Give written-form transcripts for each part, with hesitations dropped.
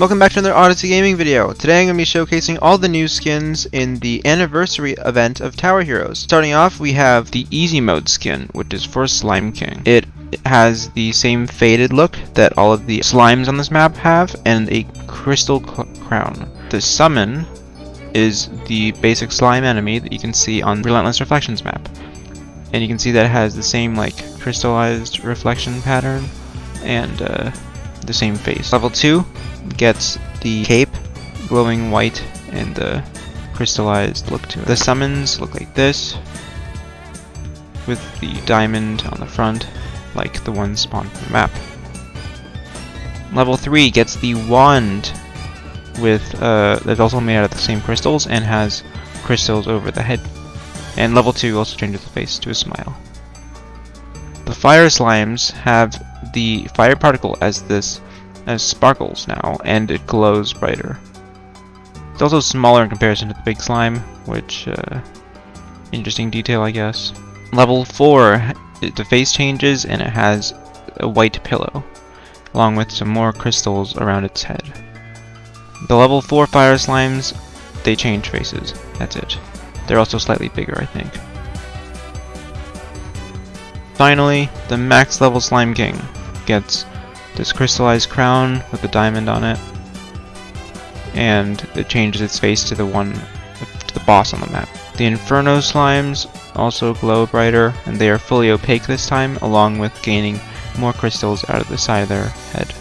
Welcome back to another Odyssey Gaming video. Today I'm going to be showcasing all the new skins in the anniversary event of Tower Heroes. Starting off, we have the Easy Mode skin, which is for Slime King. It has the same faded look that all of the slimes on this map have, and a crystal crown. The summon is the basic slime enemy that you can see on Relentless Reflections map. And you can see that it has the same like crystallized reflection pattern and the same face. Level 2 gets the cape, glowing white, and the crystallized look to it. The summons look like this, with the diamond on the front, like the one spawned from the map. Level 3 gets the wand, with that's also made out of the same crystals and has crystals over the head. And level 2 also changes the face to a smile. The fire slimes have the fire particle as sparkles now, and it glows brighter. It's also smaller in comparison to the big slime, which interesting detail, I guess. Level 4, the face changes and it has a white pillow, along with some more crystals around its head. The level 4 fire slimes, they change faces. That's it. They're also slightly bigger, I think. Finally, the max level Slime King gets this crystallized crown with a diamond on it, and it changes its face to the boss on the map. The Inferno slimes also glow brighter, and they are fully opaque this time, along with gaining more crystals out of the side of their head.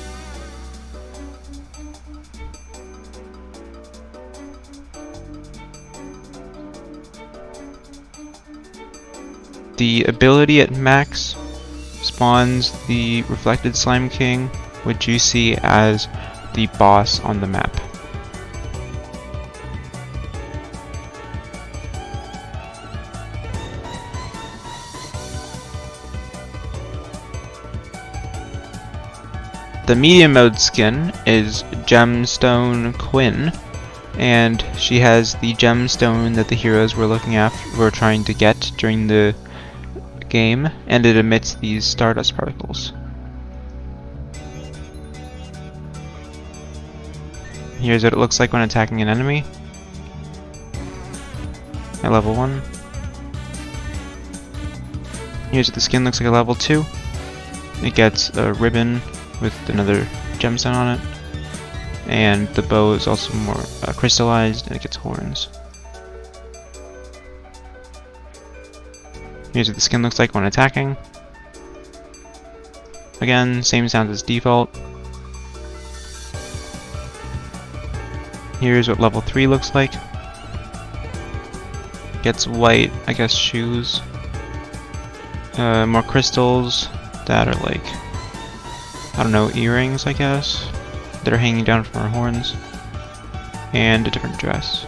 The ability at max spawns the Reflected Slime King, which you see as the boss on the map. The medium mode skin is Gemstone Quinn, and she has the gemstone that the heroes were trying to get during the game, and it emits these stardust particles. Here's what it looks like when attacking an enemy at level 1. Here's what the skin looks like at level 2. It gets a ribbon with another gemstone on it, and the bow is also more crystallized, and it gets horns. Here's what the skin looks like when attacking. Again, same sounds as default. Here's what level 3 looks like. Gets white, I guess, shoes. More crystals that are like, I don't know, earrings, I guess, that are hanging down from her horns. And a different dress.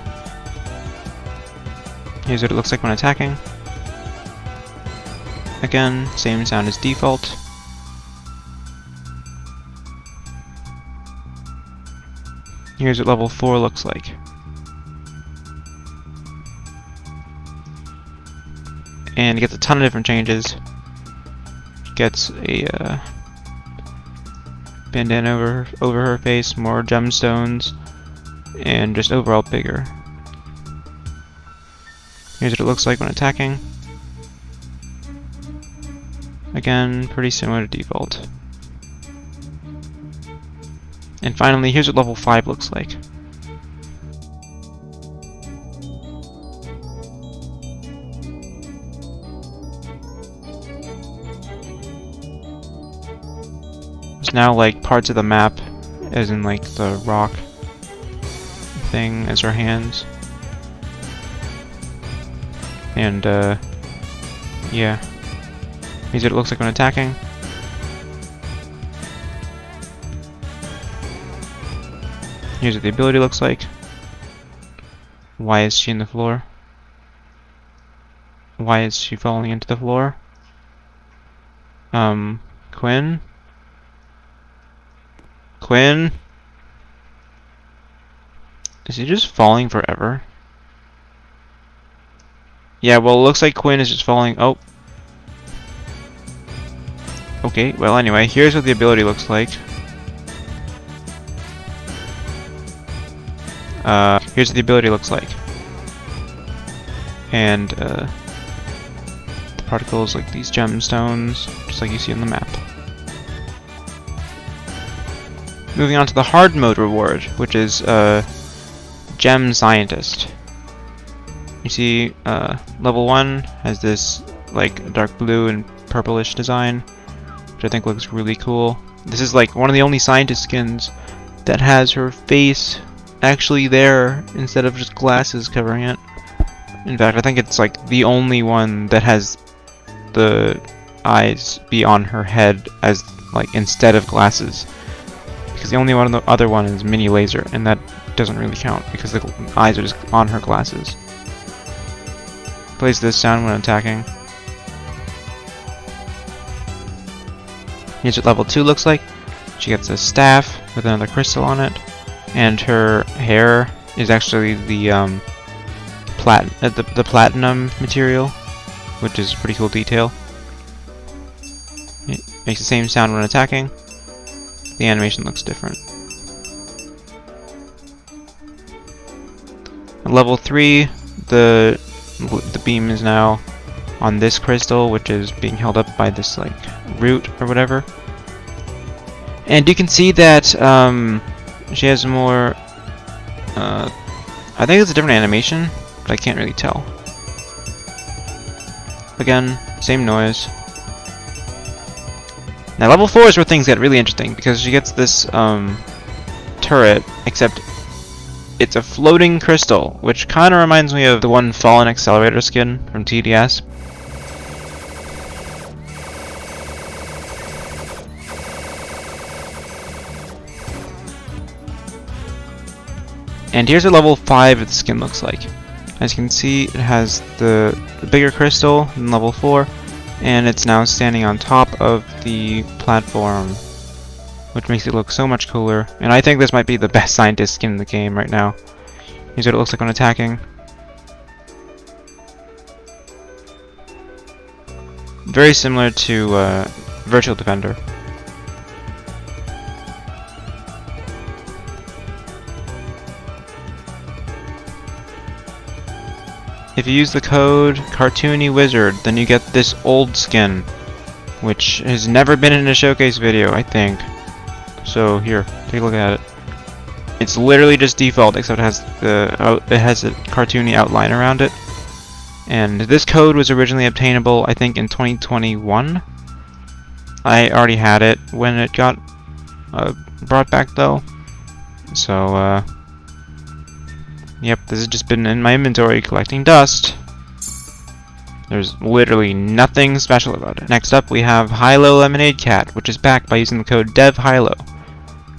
Here's what it looks like when attacking. Again, same sound as default. Here's what level 4 looks like. And it gets a ton of different changes. Gets a bandana over her face, more gemstones, and just overall bigger. Here's what it looks like when attacking. Again, pretty similar to default. And finally, here's what level 5 looks like. There's now like parts of the map, as in like the rock thing as her hands. And yeah. Here's what it looks like when attacking. Here's what the ability looks like. Why is she in the floor? Why is she falling into the floor? Quinn? Quinn? Is he just falling forever? Yeah, well, it looks like Quinn is just falling. Oh. Okay, well anyway, here's what the ability looks like. Here's what the ability looks like. And the particles like these gemstones, just like you see on the map. Moving on to the hard mode reward, which is Gemstone Scientist. You see, level 1 has this like dark blue and purplish design, which I think looks really cool. This is like one of the only scientist skins that has her face actually there instead of just glasses covering it. In fact, I think it's like the only one that has the eyes be on her head as like instead of glasses. Because the only one, the other one is Mini Laser, and that doesn't really count because the eyes are just on her glasses. Plays this sound when attacking. Here's what level 2 looks like. She gets a staff with another crystal on it, and her hair is actually the platinum material, which is a pretty cool detail. It makes the same sound when attacking. The animation looks different. At level 3, the beam is now on this crystal, which is being held up by this like root or whatever. And you can see that she has more. I think it's a different animation, but I can't really tell. Again, same noise. Now level 4 is where things get really interesting because she gets this turret, except it's a floating crystal, which kind of reminds me of the one Fallen Accelerator skin from TDS. And here's what level 5 of the skin looks like. As you can see, it has the bigger crystal in level 4, and it's now standing on top of the platform, which makes it look so much cooler. And I think this might be the best scientist skin in the game right now. Here's what it looks like when attacking. Very similar to Virtual Defender. If you use the code Cartoony Wizard, then you get this old skin, which has never been in a showcase video, I think. So here, take a look at it. It's literally just default, except it has a cartoony outline around it. And this code was originally obtainable, I think, in 2021. I already had it when it got brought back, though. So, yep, this has just been in my inventory collecting dust. There's literally nothing special about it. Next up, we have Hiloh Lemonade Cat, which is back by using the code DevHiloh.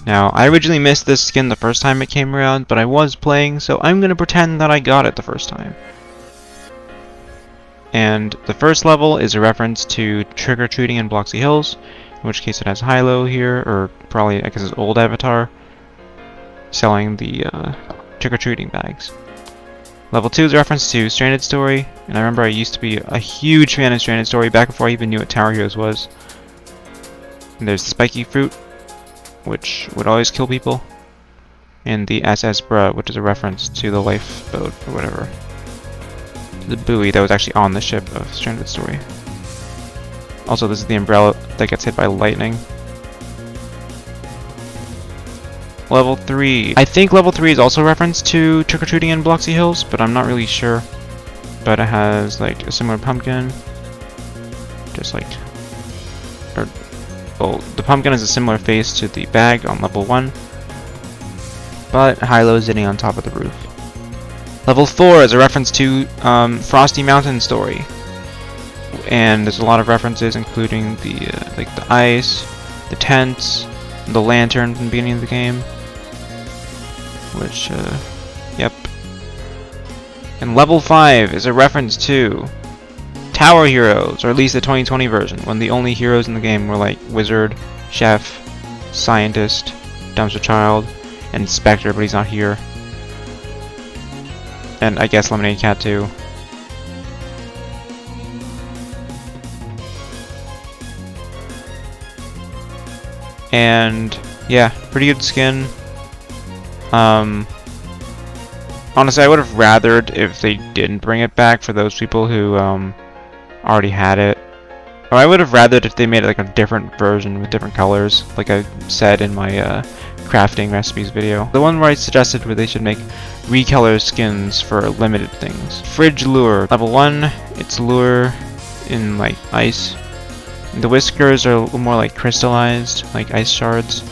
Now, I originally missed this skin the first time it came around, but I was playing, so I'm gonna pretend that I got it the first time. And the first level is a reference to trick-or-treating in Bloxy Hills, in which case it has Hiloh here, or probably, I guess, his old avatar, selling the trick-or-treating bags. Level 2 is a reference to Stranded Story, and I remember I used to be a huge fan of Stranded Story back before I even knew what Tower Heroes was. And there's the spiky fruit, which would always kill people, and the SS Bruh, which is a reference to the lifeboat or whatever. The buoy that was actually on the ship of Stranded Story. Also, this is the umbrella that gets hit by lightning. Level 3. I think level 3 is also a reference to trick-or-treating in Bloxy Hills, but I'm not really sure. But it has like a similar pumpkin. Just like... well, the pumpkin has a similar face to the bag on level 1. But Hiloh is sitting on top of the roof. Level 4 is a reference to Frosty Mountain Story. And there's a lot of references, including the like the ice, the tents, the lantern from the beginning of the game. Which, yep. And level 5 is a reference to Tower Heroes, or at least the 2020 version, when the only heroes in the game were like Wizard, Chef, Scientist, Dumpster Child, and Spectre, but he's not here. And I guess Lemonade Cat too. And yeah, pretty good skin. Honestly, I would have rathered if they didn't bring it back for those people who already had it. Or I would have rathered if they made like a different version with different colors, like I said in my crafting recipes video. The one where I suggested where they should make recolor skins for limited things. Fridge lure. Level 1, it's lure in like ice. The whiskers are a little more like crystallized, like ice shards.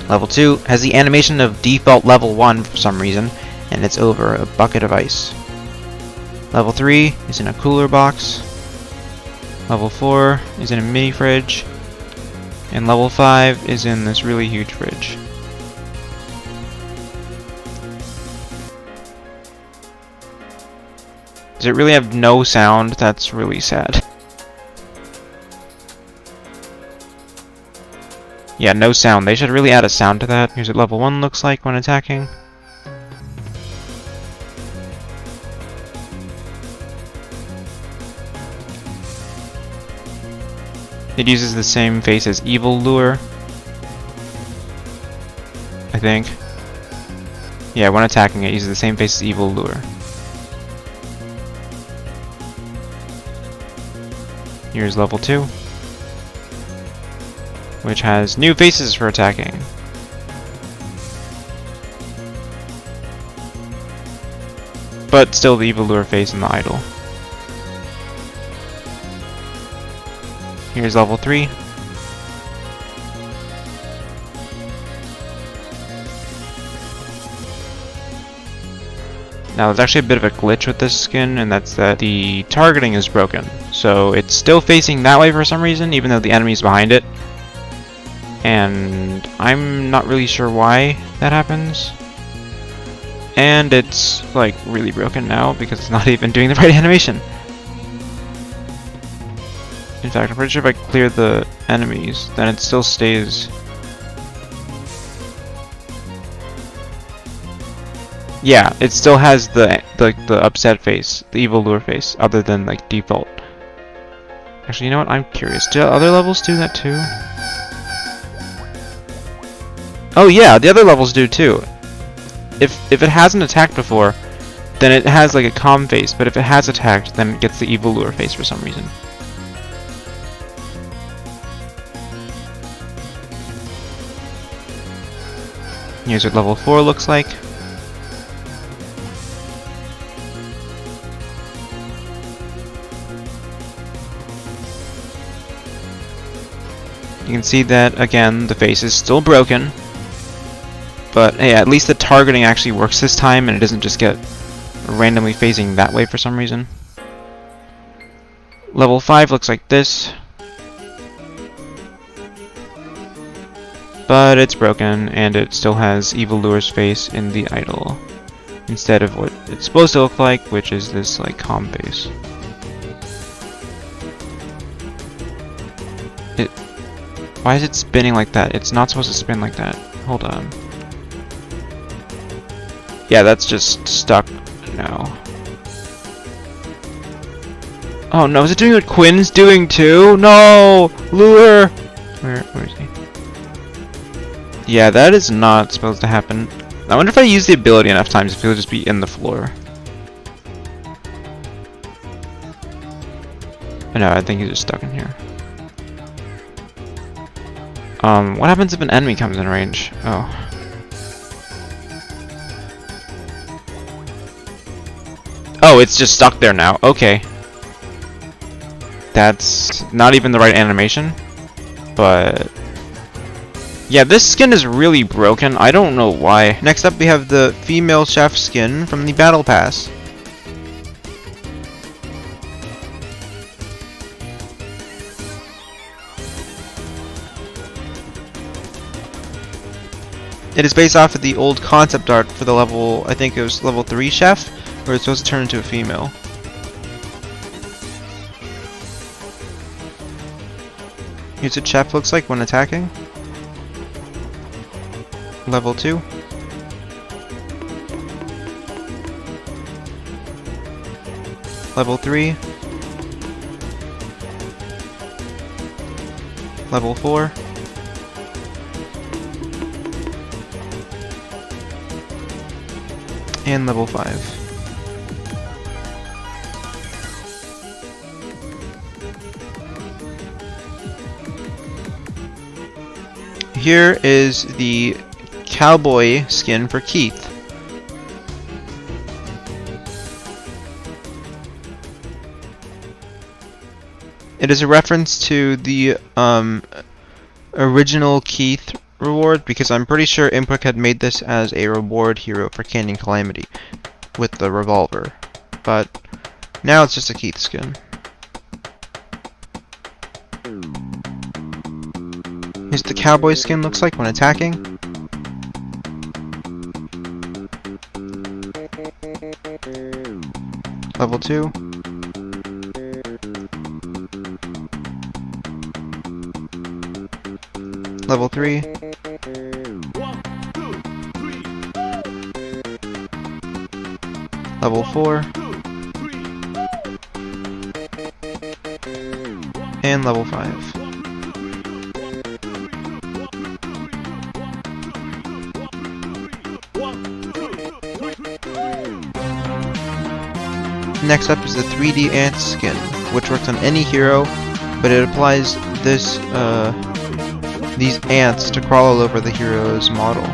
Level 2 has the animation of default level 1 for some reason, and it's over a bucket of ice. Level 3 is in a cooler box. Level 4 is in a mini fridge. And level 5 is in this really huge fridge. Does it really have no sound? That's really sad. Yeah, no sound. They should really add a sound to that. Here's what level 1 looks like when attacking. It uses the same face as Evil Lure, I think. Yeah, when attacking it uses the same face as Evil Lure. Here's level 2, which has new faces for attacking. But still the Evil Lure face in the idol. Here's level 3. Now there's actually a bit of a glitch with this skin, and that's that the targeting is broken. So it's still facing that way for some reason, even though the enemy's behind it. And I'm not really sure why that happens. And it's like really broken now because it's not even doing the right animation. In fact, I'm pretty sure if I clear the enemies, then it still stays. Yeah, it still has the upset face, the Evil Lure face, other than like default. Actually, you know what? I'm curious. Do other levels do that too? Oh yeah, the other levels do too. If it hasn't attacked before, then it has like a calm face, but if it has attacked, then it gets the Evil Lure face for some reason. Here's what level 4 looks like. You can see that, again, the face is still broken. But hey, at least the targeting actually works this time and it doesn't just get randomly phasing that way for some reason. Level 5 looks like this. But it's broken, and it still has Evil Lure's face in the idol, instead of what it's supposed to look like, which is this like calm face. Why is it spinning like that? It's not supposed to spin like that. Hold on. Yeah, that's just stuck now. Oh no, is it doing what Quinn's doing too? No! Lure! Where is he? Yeah, that is not supposed to happen. I wonder if I use the ability enough times if it'll just be in the floor. No, I think he's just stuck in here. What happens if an enemy comes in range? Oh. Oh, it's just stuck there now. Okay. That's not even the right animation, but yeah, this skin is really broken. I don't know why. Next up we have the female chef skin from the battle pass. It is based off of the old concept art for the level, I think it was level 3 chef, where it's supposed to turn into a female. Here's what chef looks like when attacking. Level 2. Level 3. Level 4. and level 5. Here is the Cowboy skin for Keith. It is a reference to the original Keith reward, because I'm pretty sure Input had made this as a reward hero for Canyon Calamity with the revolver, but now it's just a Keith skin. Here's the Cowboy skin looks like when attacking. Level 2. Level 3. Level 4. And level 5. Next up is the 3D ant skin, which works on any hero, but it applies this these ants to crawl all over the hero's model.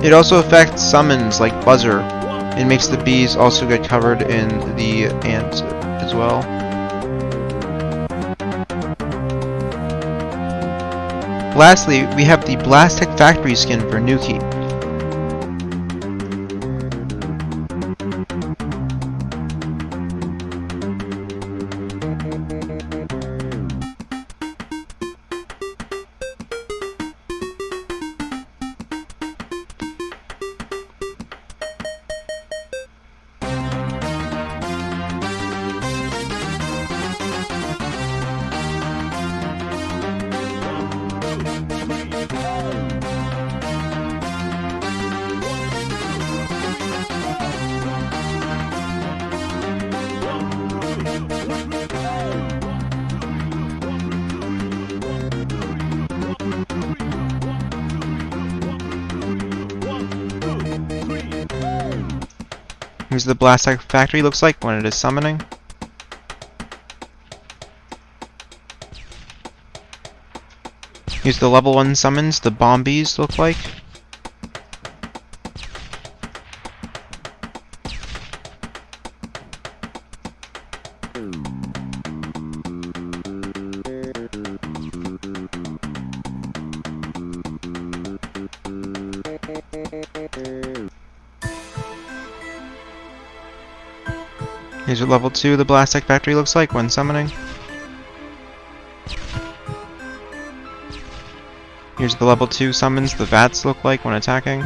It also affects summons like Buzzer. It makes the bees also get covered in the ants as well. Lastly, we have the Blastech Factory skin for Nuki. Here's the Blastech Factory looks like when it is summoning. Here's the level 1 summons the Bombies look like. Here's what level 2 the Blastech Factory looks like when summoning. Here's the level 2 summons the Vats look like when attacking.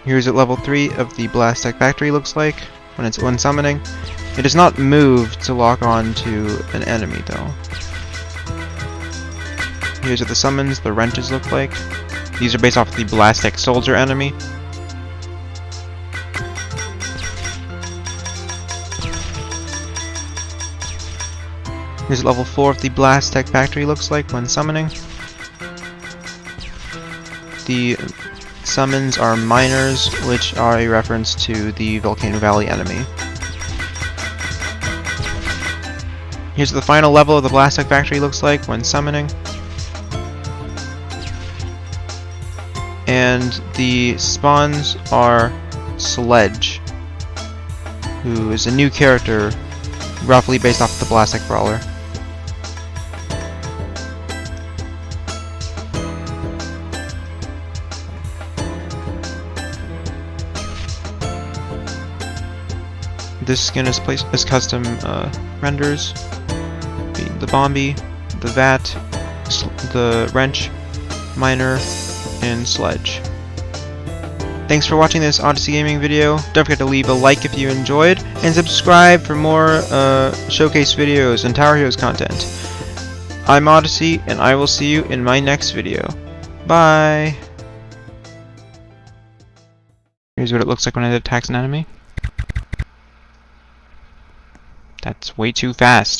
Here's what level 3 of the Blastech Factory looks like when summoning. It does not move to lock on to an enemy though. Here's what the summons the Wrenches look like. These are based off the Blastech Soldier enemy. Here's level 4 of the Blastech Factory looks like when summoning. The summons are Miners, which are a reference to the Volcano Valley enemy. Here's the final level of the Blastech Factory looks like when summoning. And the spawns are Sledge, who is a new character roughly based off the Blastech Brawler. This skin is placed as custom renders, being the Bombie, the Vat, the Wrench, Miner, and Sledge. Thanks for watching this Odyssey Gaming video. Don't forget to leave a like if you enjoyed, and subscribe for more showcase videos and Tower Heroes content. I'm Odyssey, and I will see you in my next video. Bye! Here's what it looks like when it attacks an enemy. That's way too fast.